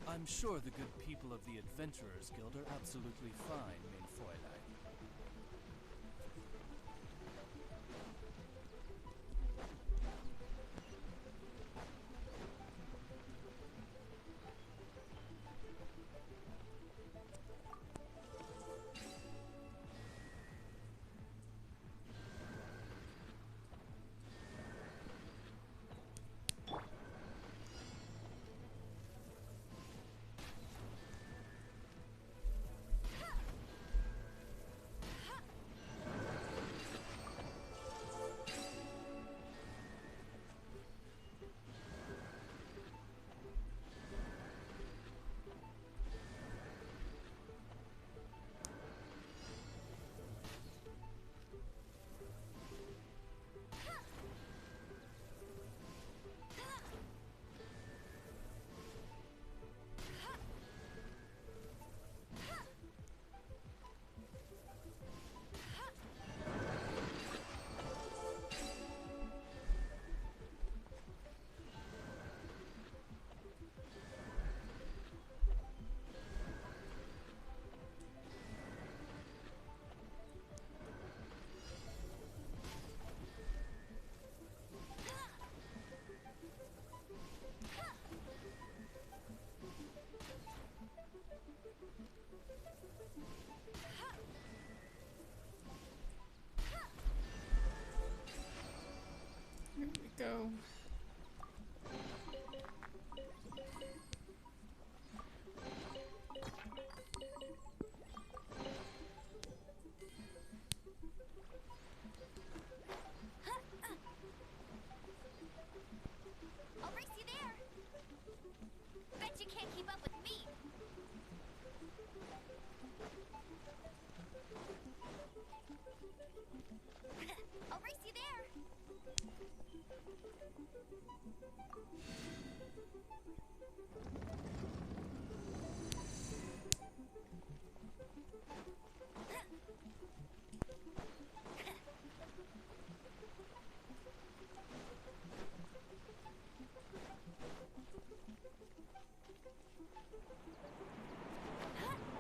I'm sure the good people of the Adventurers Guild are absolutely fine, mein Fräulein. Here we go. I'll race you there. Bet you can't keep up with me. I'll race you there.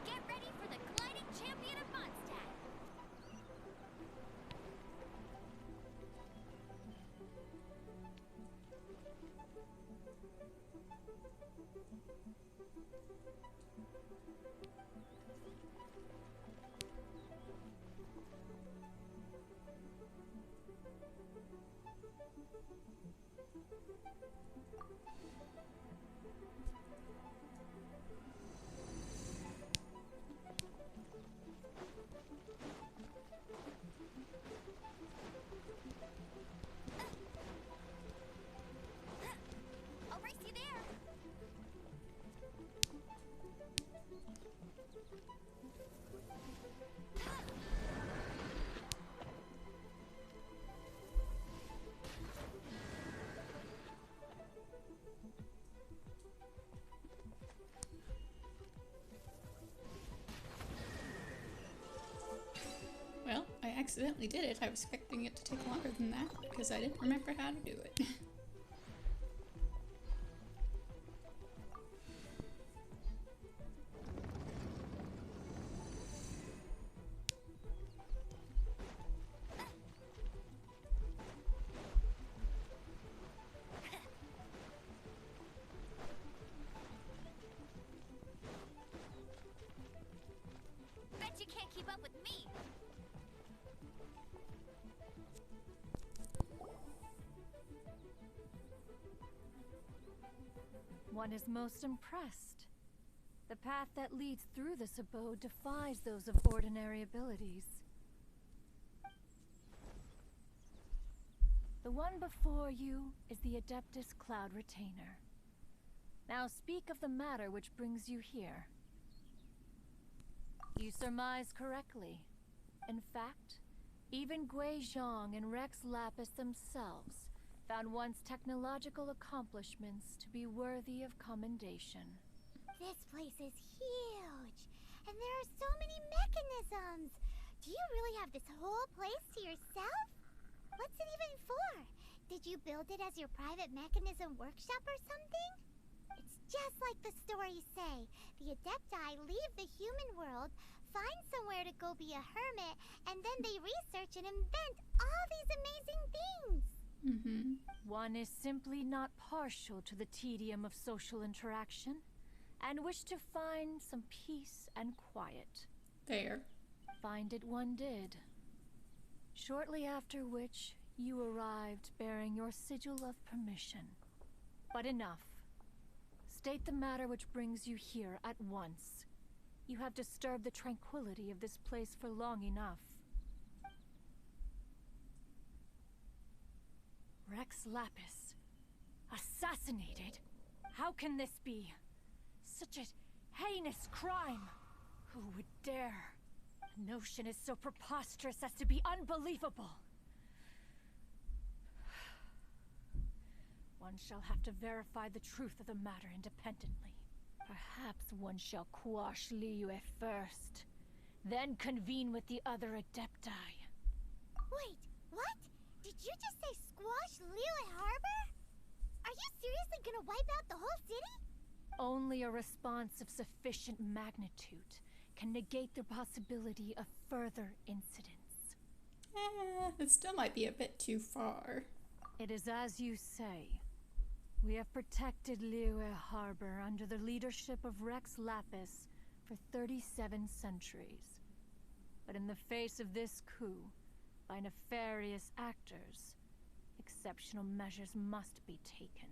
Get ready for the gliding champion of Mondstadt. I'll race you there. Well, I accidentally did it. I was expecting it to take longer than that because I didn't remember how to do it. Bet you can't keep up with me. One is most impressed. The path that leads through this abode defies those of ordinary abilities. The one before you is the Adeptus Cloud Retainer. Now speak of the matter which brings you here. You surmise correctly. In fact, even Gui Zhang and Rex Lapis themselves found one's technological accomplishments to be worthy of commendation. This place is huge, and there are so many mechanisms. Do you really have this whole place to yourself? What's it even for? Did you build it as your private mechanism workshop or something? It's just like the story stories say. The Adepti leave the human world, find somewhere to go be a hermit, and then they research and invent all these amazing things. One is simply not partial to the tedium of social interaction, and wish to find some peace and quiet. Fair. Find it one did. Shortly after which, you arrived bearing your sigil of permission. But enough. State the matter which brings you here at once. You have disturbed the tranquility of this place for long enough. Rex Lapis. Assassinated? How can this be? Such a heinous crime! Who would dare? The notion is so preposterous as to be unbelievable. One shall have to verify the truth of the matter independently. Perhaps one shall quash Liyue first, then convene with the other Adepti. Wait, what? Did you just say squash Liyue Harbor? Are you seriously gonna wipe out the whole city? Only a response of sufficient magnitude can negate the possibility of further incidents. It still might be a bit too far. It is as you say. We have protected Liyue Harbor under the leadership of Rex Lapis for 37 centuries. But in the face of this coup, by nefarious actors, exceptional measures must be taken.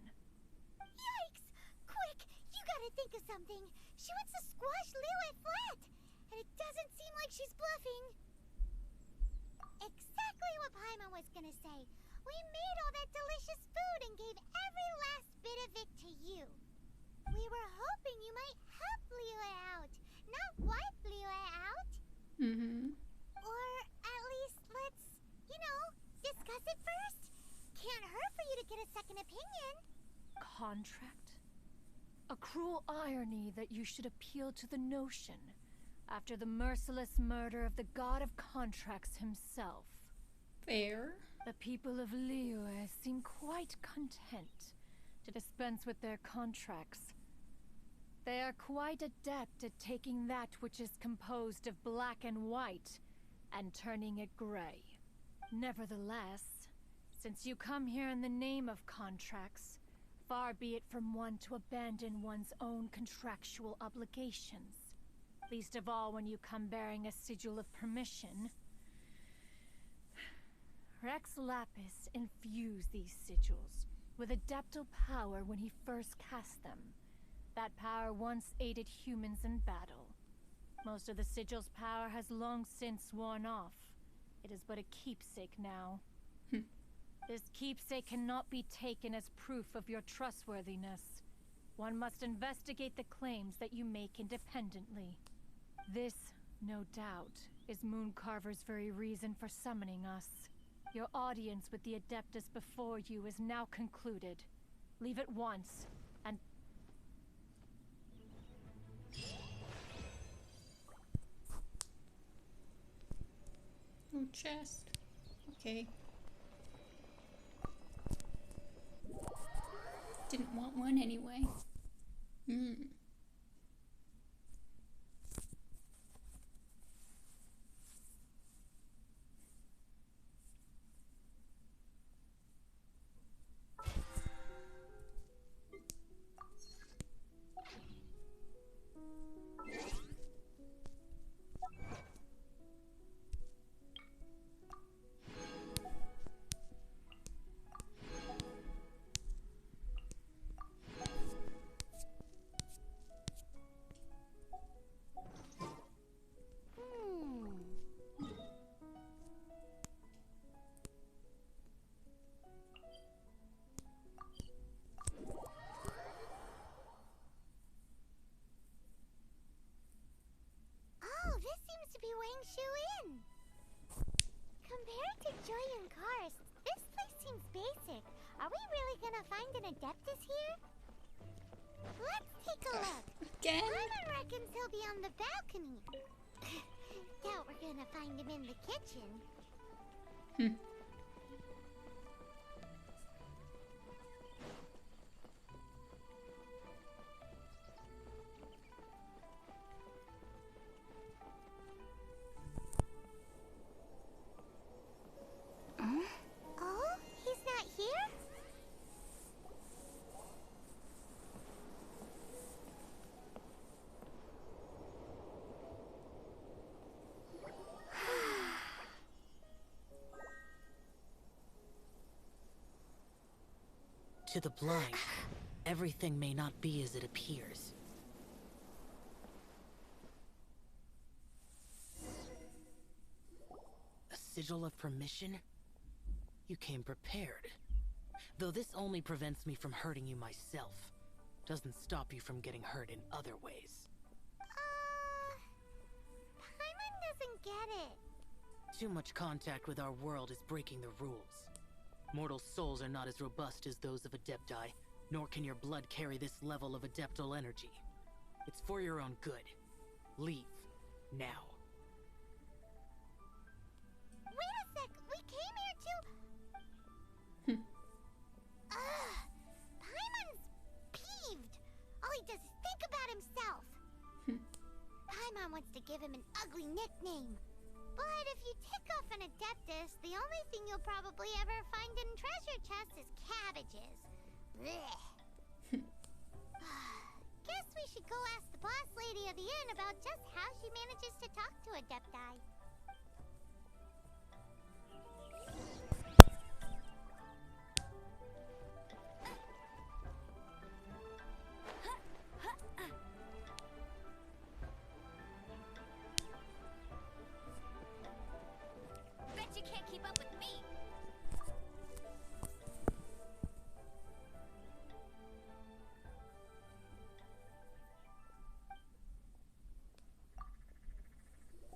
Yikes! Quick, you gotta think of something. She wants to squash Liyue flat, and it doesn't seem like she's bluffing. Exactly what Paimon was gonna say. We made all that delicious food and gave every last bit of it to you. We were hoping you might help Liyue out, not wipe Liyue out. Or at least let's, discuss it first. Can't hurt for you to get a second opinion. Contract? A cruel irony that you should appeal to the notion after the merciless murder of the god of contracts himself. Fair. The people of Liyue seem quite content to dispense with their contracts. They are quite adept at taking that which is composed of black and white and turning it gray. Nevertheless, since you come here in the name of contracts, far be it from one to abandon one's own contractual obligations. Least of all when you come bearing a sigil of permission. Rex Lapis infused these sigils with adeptal power when he first cast them. That power once aided humans in battle. Most of the sigil's power has long since worn off. It is but a keepsake now. This keepsake cannot be taken as proof of your trustworthiness. One must investigate the claims that you make independently. This, no doubt, is Mooncarver's very reason for summoning us. Your audience with the Adeptus before you is now concluded. Leave at once, and... Oh, chest. Okay. Didn't want one anyway. Compared to Joy and Karst, this place seems basic. Are we really gonna find an Adeptus here? Let's take a look. Again? Paimon reckons he'll be on the balcony. Doubt we're gonna find him in the kitchen. To the blind, everything may not be as it appears. A sigil of permission? You came prepared. Though this only prevents me from hurting you myself, doesn't stop you from getting hurt in other ways. Paimon doesn't get it. Too much contact with our world is breaking the rules. Mortal souls are not as robust as those of Adepti, nor can your blood carry this level of adeptal energy. It's for your own good. Leave. Now. Wait a sec, we came here to... Paimon's peeved. All he does is think about himself. Paimon wants to give him an ugly nickname. But if you tick off an Adeptus, the only thing you'll probably ever find in treasure chests is cabbages. Blech. Guess we should go ask the boss lady of the inn about just how she manages to talk to Adepti. Bet you can't keep up with me.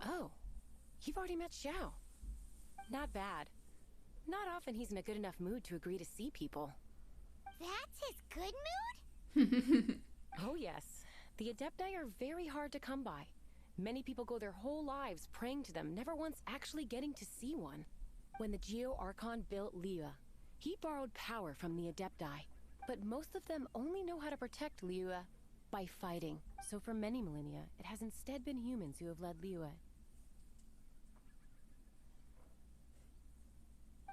Oh, you've already met Xiao. Not bad. Not often he's in a good enough mood to agree to see people. That's his good mood? Oh yes, the Adepti are very hard to come by. Many people go their whole lives praying to them, never once actually getting to see one. When the Geo Archon built Liyue, he borrowed power from the Adepti. But most of them only know how to protect Liyue by fighting. So for many millennia, it has instead been humans who have led Liyue.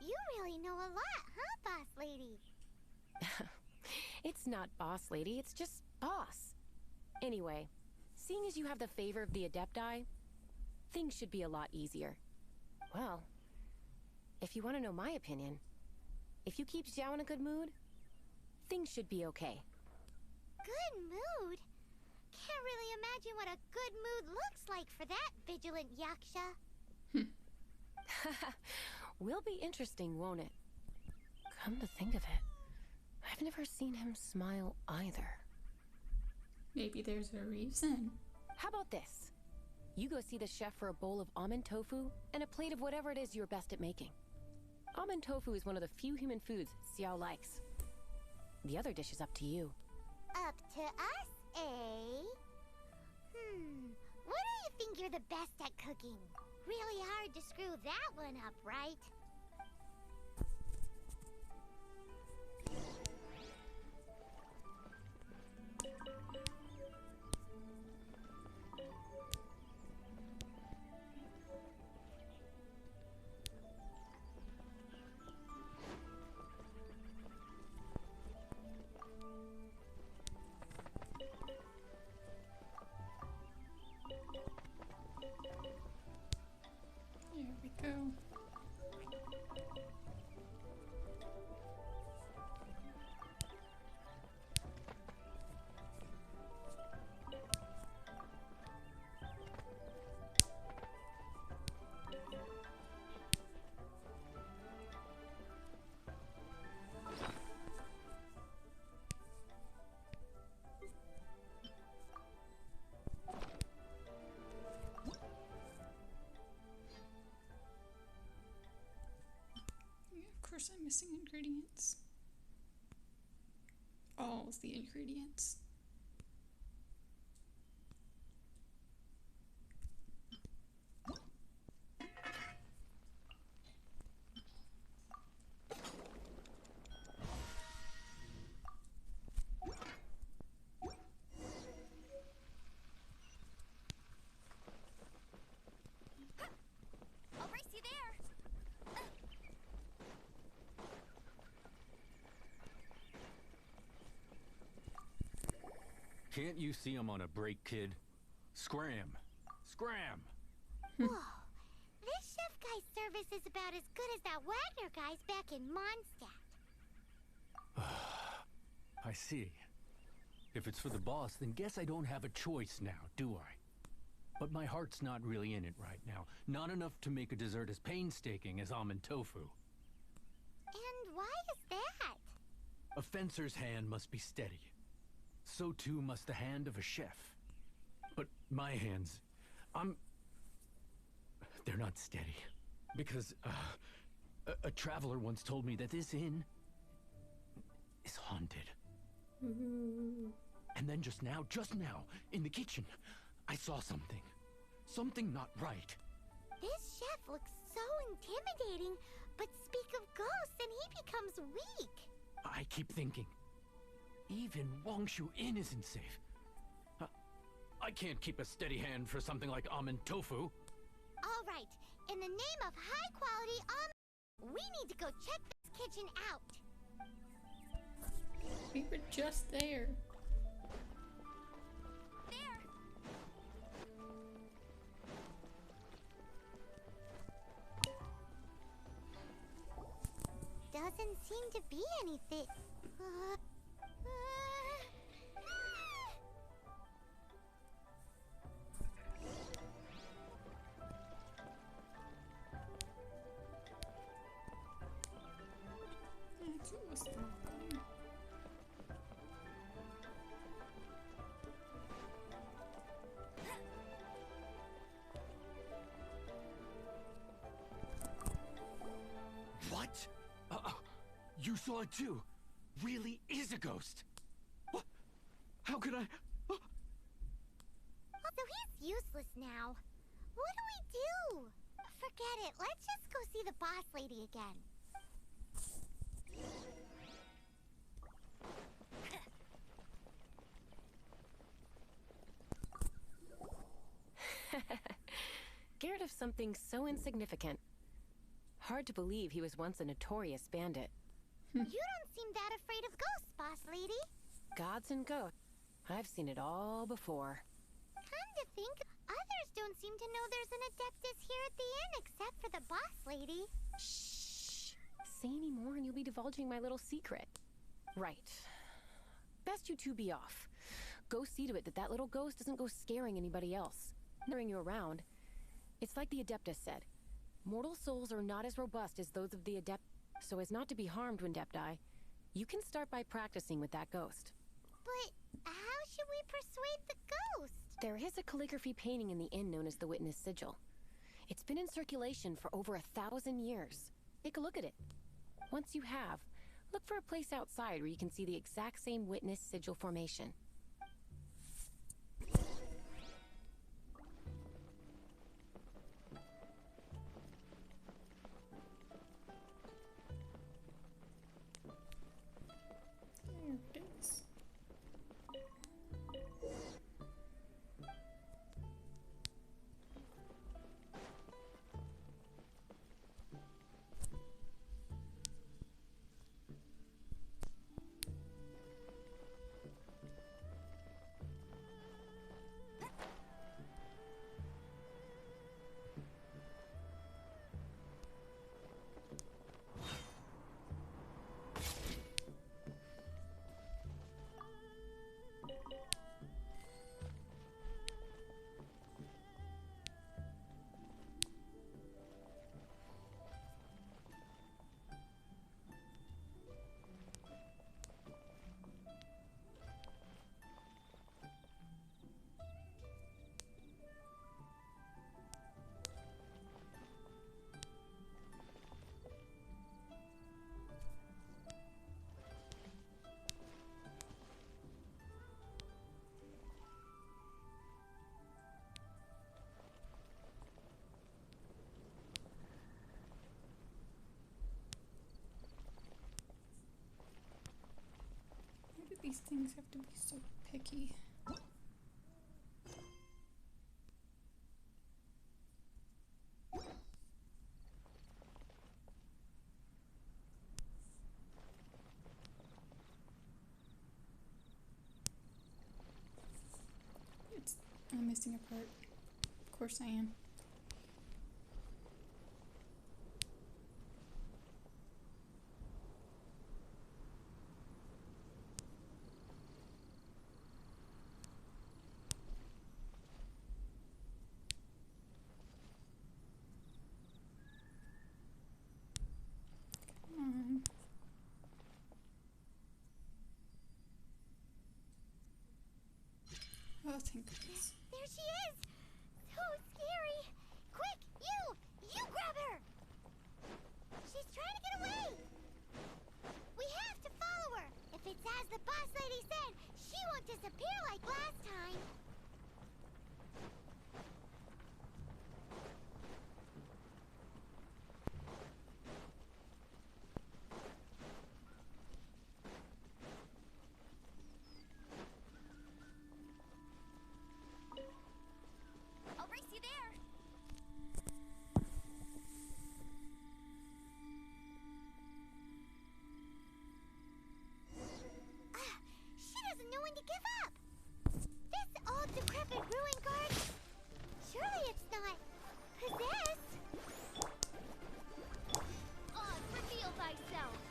You really know a lot, huh, boss lady? It's not boss lady, it's just boss. Anyway, seeing as you have the favor of the Adepti, things should be a lot easier. Well, if you want to know my opinion, if you keep Xiao in a good mood, things should be okay. Good mood? Can't really imagine what a good mood looks like for that vigilant yaksha. Will be interesting, won't it? Come to think of it, I've never seen him smile either. Maybe there's a reason. How about this? You go see the chef for a bowl of almond tofu and a plate of whatever it is you're best at making. Almond tofu is one of the few human foods Xiao likes. The other dish is up to you. Up to us, eh? What do you think you're the best at cooking? Really hard to screw that one up, right? There we go. Of course I'm missing ingredients. All of the ingredients. I'll race you there. Can't you see I'm on a break, kid? Scram! Scram! Whoa. This chef guy's service is about as good as that Wagner guy's back in Mondstadt. I see. If it's for the boss, then guess I don't have a choice now, do I? But my heart's not really in it right now. Not enough to make a dessert as painstaking as almond tofu. And why is that? A fencer's hand must be steady. So too must the hand of a chef. But my hands, they're not steady. Because, a traveler once told me that this inn is haunted. And then just now, in the kitchen, I saw something. Something not right. This chef looks so intimidating, but speak of ghosts and he becomes weak. I keep thinking, even Wangshu Inn isn't safe. I can't keep a steady hand for something like almond tofu. All right, in the name of high quality we need to go check this kitchen out. We were just there. There. Doesn't seem to be anything. It's almost broken. What? You saw it too? Really is a ghost? What? How could I? So he's useless now. What do we do? Forget it. Let's just go see the boss lady again. Scared of something so insignificant. Hard to believe he was once a notorious bandit. You don't seem that afraid of ghosts, boss lady. Gods and ghosts. I've seen it all before. Come to think, others don't seem to know there's an Adeptus here at the inn except for the boss lady. Shh. Say any more and you'll be divulging my little secret. Right. Best you two be off. Go see to it that that little ghost doesn't go scaring anybody else. Knowing you around. It's like the Adeptus said. Mortal souls are not as robust as those of the Adept, so as not to be harmed when Adepti, you can start by practicing with that ghost. But how should we persuade the ghost? There is a calligraphy painting in the inn known as the Witness Sigil. It's been in circulation for over 1,000 years. Take a look at it. Once you have, look for a place outside where you can see the exact same Witness Sigil formation. There it is. Why do these things have to be so picky? I'm missing a part. Of course I am. Thank goodness. There she is! So scary! Quick, you grab her! She's trying to get away! We have to follow her! If it's as the boss lady said, she won't disappear like last time. I'll race you there. She doesn't know when to give up. This old decrepit ruin guard. Surely it's not possessed. Oz, reveal thyself.